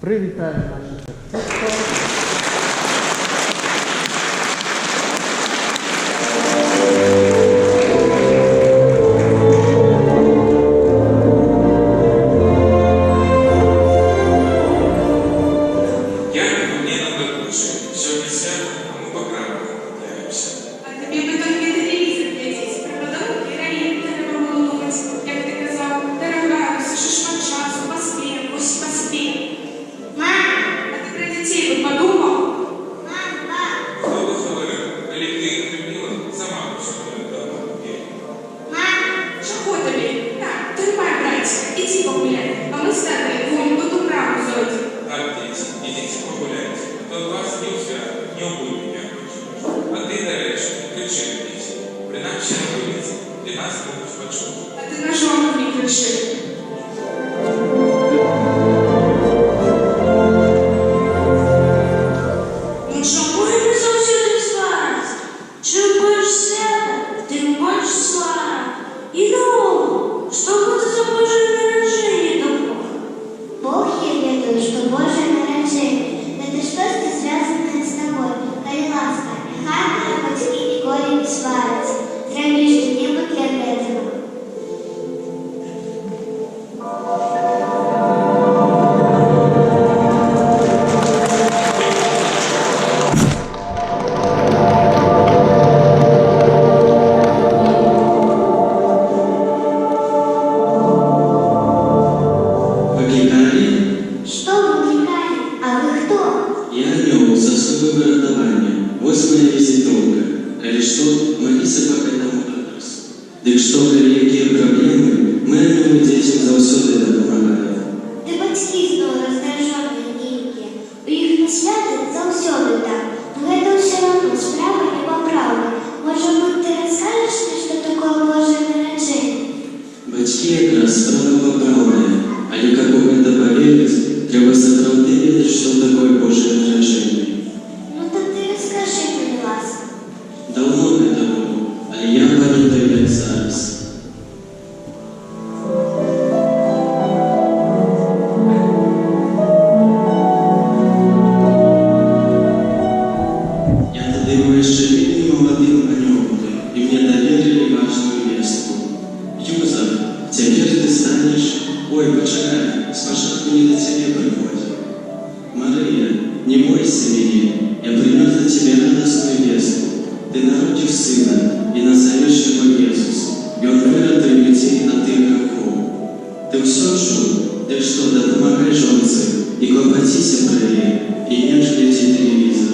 Привітаємо наших артистів. Дык што, калі якія праблемы, мы анёлы дзецям заўсёды дапамагаем. Ды бацькі зноў раздражоныя нейкія. У іх на святы заўсёды так. Но гэта ўсё роўно справа непапраўная. Можа быць, ты раскажаш, што такое Божае нараджэнне? Бацькі якраз справа папраўная, але каб у гэта паверыць, трэба сапраўды ведаць, што такое Божае нараджэнне. Ну так ты раскажы, калі ласка. Даўно гэта было, але я памятаю як зараз. Я тады быў яшчэ вельмі маладым анёлкам, і мне даверылі важную вестку. Юза, цяпер ты станеш... Ой, пачакай, спачатку не да цябе прыходзі. Марыя, не бойся мяне, я прынёс да цябе радасную вестку. Ты народзіш сына і назавеш яго Езус. Ён выратуе людзей ад іх грахоў. Ты ўсё чуў? Дык што, дапамагай жонцы і клапаціся пра яе, і не глядзі тэлевізор.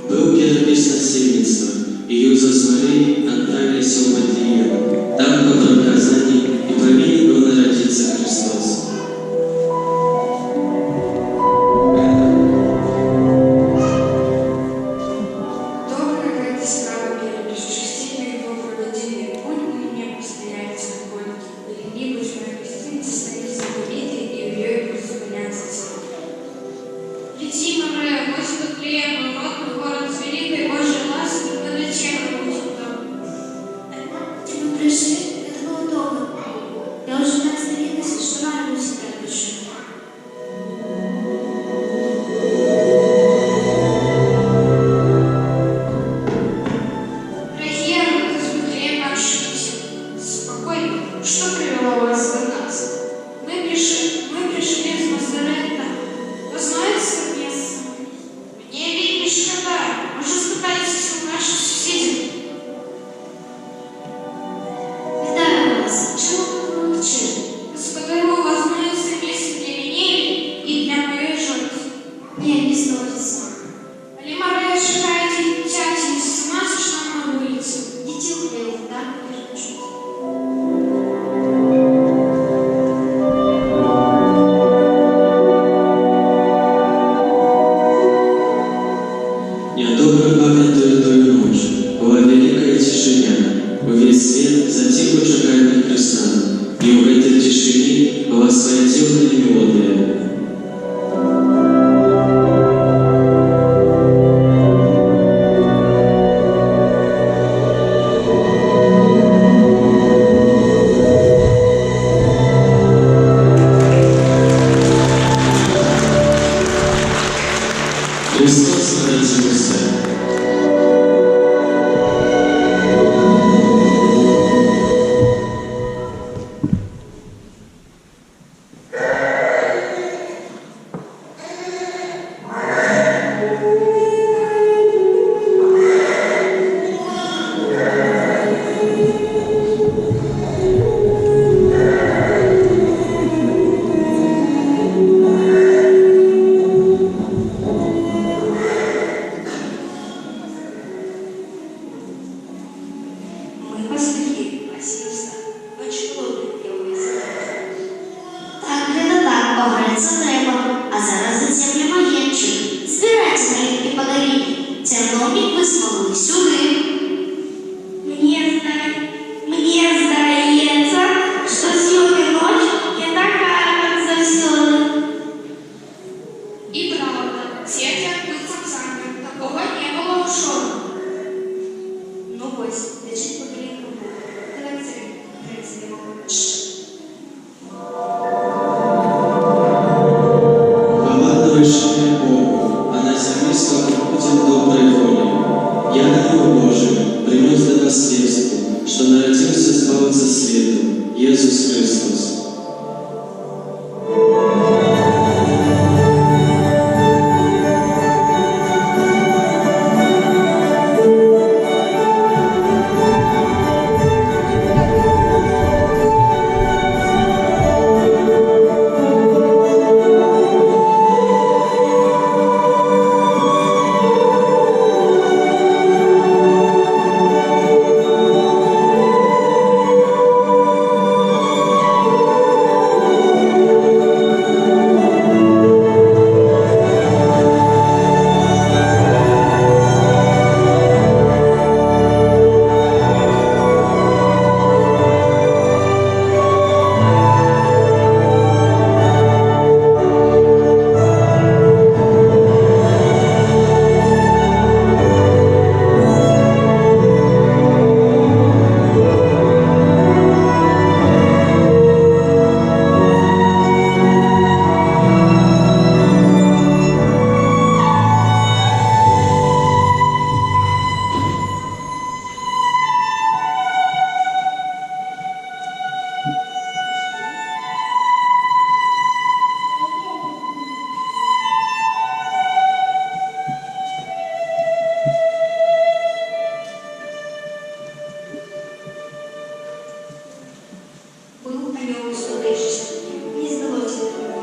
Быў перапіс насельніцтва, і Юза з Марыяй адправіліся ў Вадліем. Там па прыказанні і павінен быў нарадзіцца Хрыстос. Добрая какая-то справа перепись. Частично его проводили. Будь мне постояльцы гонки. Или быть моей гостинице стоит знаменитый, и в ее исполняется. Лети, Мария, Господь Вифлеем, родной город с великой Божьей лаской, но зачем мы будем там? Где мы пришли, это было долго. Я уже так стыдилась, что рано себя пишу. Дорогие, мы с Вифлеем общались. Спокойно. Что привело вас до нас? Мы пришли из Назарета. Вы знаете место? Мне ведь не шкода. Мы же спытались у наших соседей. Вітаю вас. Чому ви мовчите? Господа его возможности место для меня и для моей жены. Ні, не зноситься. Али Мария шукаете дитяти из сама сошла на улицу. Дітей хлів, так? Перечуть. Я добра памятаю тую ноч. Была вялікая цішыня. Увесь свет заціхла чакае на Хрыста. І ў гэтай цішыні Христос народився. Ми пастухи, Василіса, ночі холодні з'явилися. Так, так, погреться треба, а зараз зацеплюємо єнчик. Збирайте налітки по долині. Церковник висмолили сюди. Мне здається, що сьогодні ночь не така, як завсюди. І правда, сетя пиццам самі, такого не було у шоу. Ну ось, лежить по клітку. Помадуешь мне Богу, а на земле скоро будем доброй волей. Я, Дух Божий, принес для вас вестку, что народился Збавца свету, Иисус Христос. Был анёл сладыший, не здалося такого.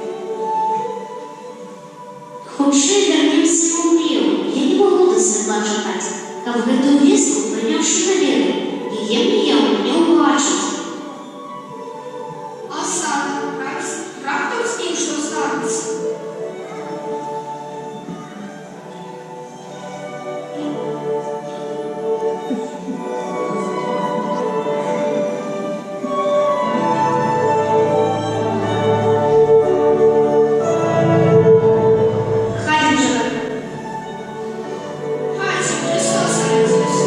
Хутчэй вернемся к Умрію. Я не могу до світла чекати. Каб гэтую вестку, прынявшы на веру, яе мне не убачыць. А сам, раптом з ним що станеться? Хай вже Хай Христос народився.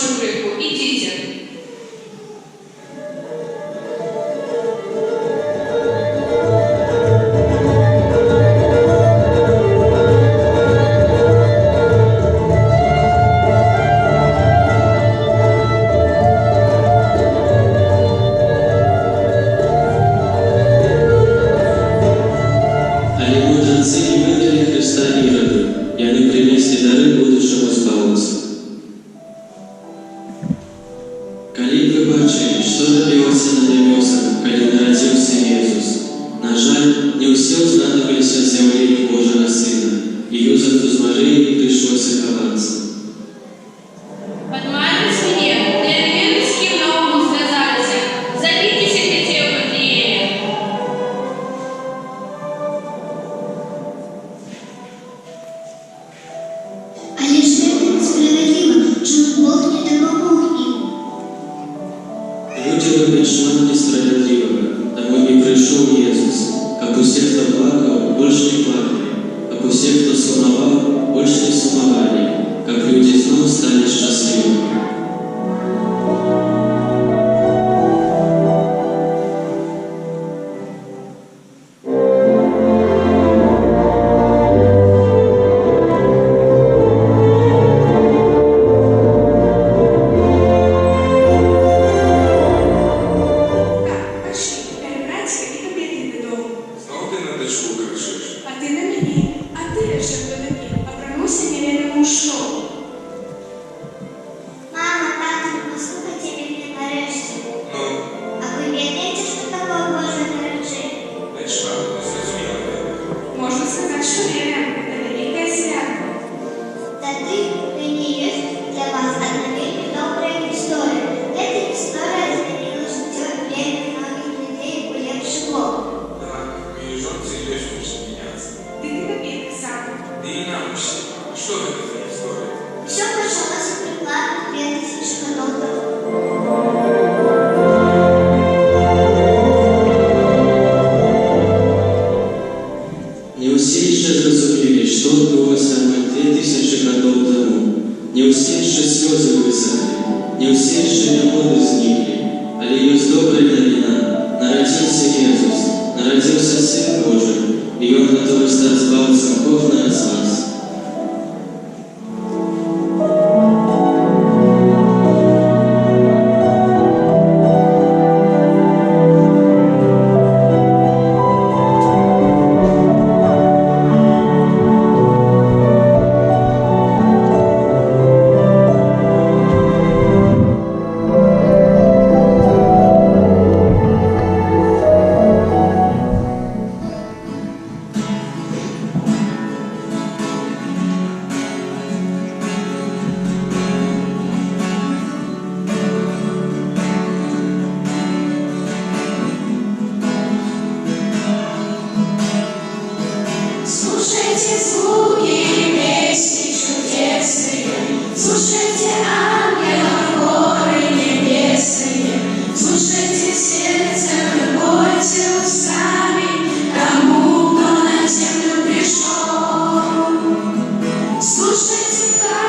чупрыку. Идите. Але мудрецы не выдали Христа Ироду, и они принесли дары будущему спалцу. Калі вы бачылі, што рабілася на нябёсах, калі нарадзіўся Езус, на жаль, не ўсе ўзнадабіліся з'яўленню Божага Сына, і Юзефу з Марыяй прыйшлося хавацца. Под моей спине неверующие на углу сказались. Забитесь их детей в Вифлееме. Але ж гэта несправядліва, чым Бог не дапамог ім. Людзі робяць шмат несправядлівага, таму і прыйшоў Езус, каб усе, хто плакаў, больш не плакалі, каб усе, хто сумаваў, больш не сумавалі, каб людзі зноў сталі шчаслівымі. Так, пошли, теперь братья и капеты додому. Знов ти на дочку кричиш. А ти на мені, а ти лише до таки, обернуся неведомому шоу. Мама, тато, послухайте мене нарешті. Ну, А ви пам'ятаєте, що таке Боже народження? дочка, не зрозуміла тебе. Можна сказати, що віримо, це велике свято. Тады у мяне ёсць для вас одна вельмі добрая гісторыя. Гэта гісторыя змяніла жыццё вельмі многіх людзей у лепшы бок. Так, моїй жонці є що мінятися. Ти не капети сам. Ти і нам ще. Що це за історія? Усё пачалося прыкладна 2000 гадоў таму. Не ўсе яшчэ зразумелі, што адбылося амаль 2000 гадоў таму. Не ўсе яшчэ слёзы высохлі, не ўсе яшчэ нягоды зніклі. Але ёсць добрая навіна. Нарадзіўся Езус, нарадзіўся Сын Божы, і Ён гатовы стаць збаўцам кожнага з вас. Слушайте звуки песни чудесные, слушайте ангелов хоры небесные, слушайте сердцем и пойте устами тому, кто на землю пришел. Слушайте, как